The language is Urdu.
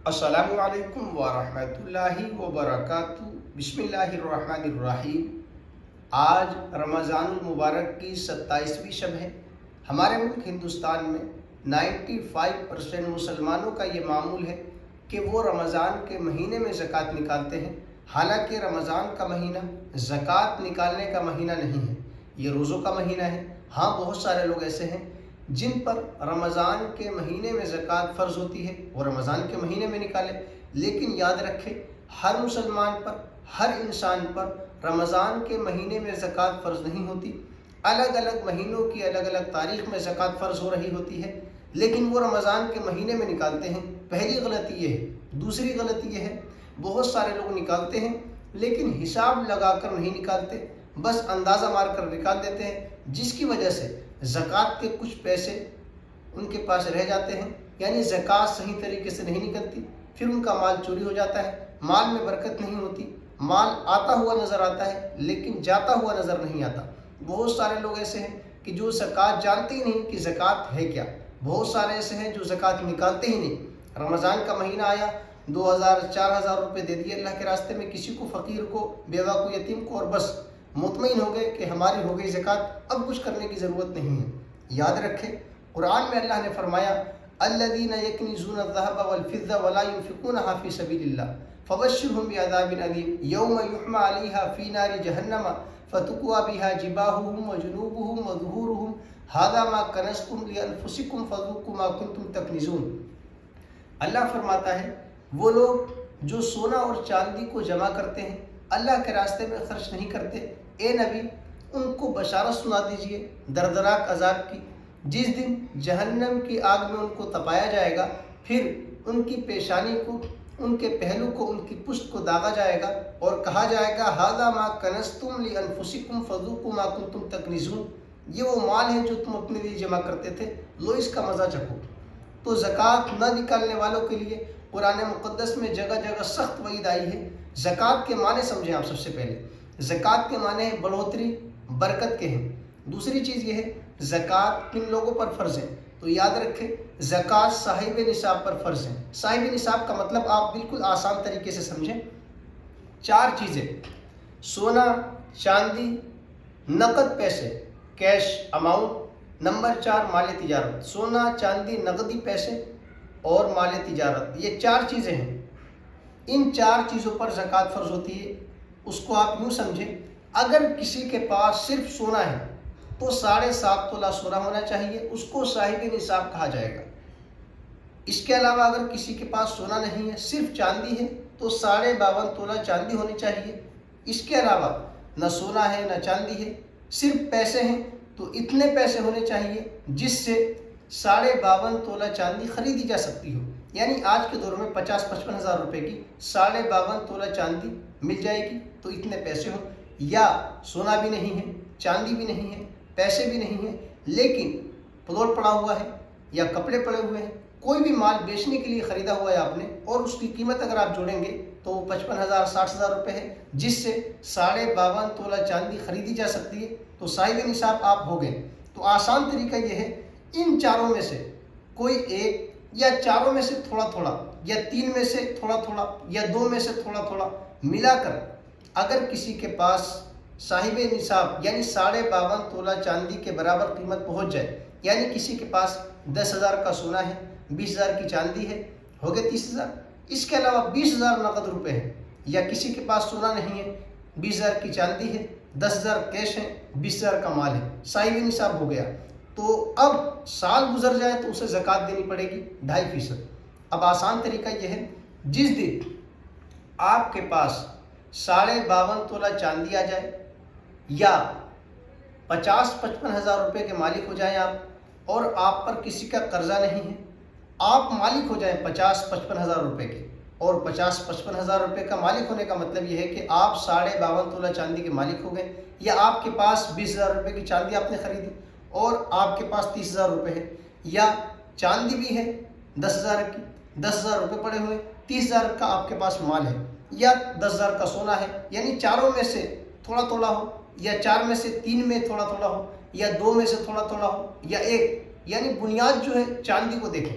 السلام علیکم ورحمۃ اللہ وبرکاتہ۔ بسم اللہ الرحمن الرحیم۔ آج رمضان المبارک کی 27ویں شب ہے۔ ہمارے ملک ہندوستان میں 95% مسلمانوں کا یہ معمول ہے کہ وہ رمضان کے مہینے میں زکوٰۃ نکالتے ہیں، حالانکہ رمضان کا مہینہ زکوٰۃ نکالنے کا مہینہ نہیں ہے، یہ روزوں کا مہینہ ہے۔ ہاں، بہت سارے لوگ ایسے ہیں جن پر رمضان کے مہینے میں زکوٰۃ فرض ہوتی ہے، وہ رمضان کے مہینے میں نکالے، لیکن یاد رکھیں ہر مسلمان پر، ہر انسان پر رمضان کے مہینے میں زکوٰۃ فرض نہیں ہوتی۔ الگ الگ مہینوں کی الگ الگ تاریخ میں زکوٰۃ فرض ہو رہی ہوتی ہے، لیکن وہ رمضان کے مہینے میں نکالتے ہیں۔ پہلی غلطی یہ ہے۔ دوسری غلطی یہ ہے، بہت سارے لوگ نکالتے ہیں لیکن حساب لگا کر نہیں نکالتے، بس اندازہ مار کر نکال دیتے ہیں، جس کی وجہ سے زکوٰۃ کے کچھ پیسے ان کے پاس رہ جاتے ہیں، یعنی زکوٰۃ صحیح طریقے سے نہیں نکلتی، پھر ان کا مال چوری ہو جاتا ہے، مال میں برکت نہیں ہوتی، مال آتا ہوا نظر آتا ہے لیکن جاتا ہوا نظر نہیں آتا۔ بہت سارے لوگ ایسے ہیں کہ جو زکوٰۃ جانتے ہی نہیں کہ زکوٰۃ ہے کیا۔ بہت سارے ایسے ہیں جو زکوٰۃ نکالتے ہی نہیں۔ رمضان کا مہینہ آیا، 2000-4000 روپے دے دیے اللہ کے راستے میں کسی کو، فقیر کو، بیوہ کو، یتیم کو، اور بس مطمئن ہو گئے کہ ہماری ہو گئی زکوٰۃ، اب کچھ کرنے کی ضرورت نہیں ہے۔ یاد رکھیں قرآن میں اللہ نے فرمایا الذین یکنزون الذهب والفضة ولا ينفقونها في سبیل اللہ فبشرهم بعذاب علیم یوم یحمى علیہا فی نار جہنم فتقوی بها جباہهم وجنوبهم وظہورهم ھذا ما کنزتم لانفسکم فذوقوا ما کنتم تکنزون۔ اللہ فرماتا ہے وہ لوگ جو سونا اور چاندی کو جمع کرتے ہیں، اللہ کے راستے میں خرچ نہیں کرتے، اے نبی ان کو بشارت سنا دیجئے دردناک عذاب کی، جس دن جہنم کی آگ میں ان کو تپایا جائے گا، پھر ان کی پیشانی کو، ان کے پہلو کو، ان کی پشت کو داغا جائے گا اور کہا جائے گا ھذا ما کنزتم لانفسکم فذوقوا ما کنتم تکنزون، یہ وہ مال ہے جو تم اپنے لیے جمع کرتے تھے، لو اس کا مزہ چکھو۔ تو زکوٰۃ نہ نکالنے والوں کے لیے قرآن مقدس میں جگہ جگہ سخت وعید آئی ہے۔ زکوٰۃ کے معنی سمجھیں آپ سب سے پہلے۔ زکوٰۃ کے معنی بڑھوتری، برکت کے ہیں۔ دوسری چیز یہ ہے زکوٰۃ کن لوگوں پر فرض ہے، تو یاد رکھیں زکوٰۃ صاحب نصاب پر فرض ہے۔ صاحب نصاب کا مطلب آپ بالکل آسان طریقے سے سمجھیں، 4 چیزیں: سونا، چاندی، نقد پیسے، کیش اماؤنٹ۔ نمبر 4 مال تجارت۔ سونا، چاندی، نقدی پیسے اور مال تجارت، یہ 4 چیزیں ہیں۔ ان 4 چیزوں پر زکوٰۃ فرض ہوتی ہے۔ اس کو آپ یوں سمجھیں، اگر کسی کے پاس صرف سونا ہے تو 7.5 تولہ سونا ہونا چاہیے، اس کو صاحب نصاب کہا جائے گا۔ اس کے علاوہ اگر کسی کے پاس سونا نہیں ہے، صرف چاندی ہے، تو 52.5 تولہ چاندی ہونی چاہیے۔ اس کے علاوہ نہ سونا ہے نہ چاندی ہے، صرف پیسے ہیں، تو اتنے پیسے ہونے چاہیے جس سے 52.5 تولہ چاندی خریدی جا سکتی ہو، یعنی آج کے دور میں 50-55 ہزار روپے کی 52.5 تولہ چاندی مل جائے گی، تو اتنے پیسے ہوں۔ یا سونا بھی نہیں ہے، چاندی بھی نہیں ہے، پیسے بھی نہیں ہیں، لیکن پلاٹ پڑا ہوا ہے یا کپڑے پڑے ہوئے ہیں، کوئی بھی مال بیچنے کے لیے خریدا ہوا ہے آپ نے، اور اس کی قیمت اگر آپ جوڑیں گے تو وہ 55,000-60,000 روپے ہے، جس سے 52.5 تولہ چاندی خریدی جا سکتی ہے، تو صاحب نصاب آپ ہو گئے۔ تو آسان طریقہ یہ ہے، ان 4 میں سے کوئی ایک یا 4 میں سے تھوڑا تھوڑا، یا 3 میں سے تھوڑا تھوڑا، یا 2 میں سے تھوڑا تھوڑا ملا کر اگر کسی کے پاس صاحب نصاب یعنی 52.5 تولہ چاندی کے برابر قیمت پہنچ جائے، یعنی کسی کے پاس 10,000 کا سونا ہے، 20,000 کی چاندی ہے، ہو گئے 30,000، اس کے علاوہ 20,000 نقد روپے ہیں، یا کسی کے پاس سونا نہیں ہے، 20,000 کی چاندی ہے، 10,000 کیش ہے، 20,000 کا مال ہے، صاحب نصاب ہو گیا۔ تو اب سال گزر جائے تو اسے زکوٰۃ دینی پڑے گی 2.5%۔ اب آسان طریقہ یہ ہے، جس دن آپ کے پاس 52.5 تولہ چاندی آ جائے، یا 50-55 ہزار روپے کے مالک ہو جائیں آپ، اور آپ پر کسی کا قرضہ نہیں ہے، آپ مالک ہو جائیں 50-55 ہزار روپے کے، اور 50-55 ہزار روپے کا مالک ہونے کا مطلب یہ ہے کہ آپ 52.5 تولہ چاندی کے مالک ہو گئے، یا آپ کے پاس 20,000 روپے کی چاندی آپ نے خریدی اور آپ کے پاس 30,000 روپے ہے، یا چاندی بھی ہے 10,000 کی، 10,000 روپے پڑے ہوئے، 30,000 کا آپ کے پاس مال ہے، یا 10,000 کا سونا ہے، یعنی 4 میں سے تھوڑا تھوڑا ہو، یا 4 میں سے 3 میں تھوڑا تھوڑا ہو، یا 2 میں سے تھوڑا تھوڑا ہو، یا 1، یعنی بنیاد جو ہے چاندی کو دیکھیں،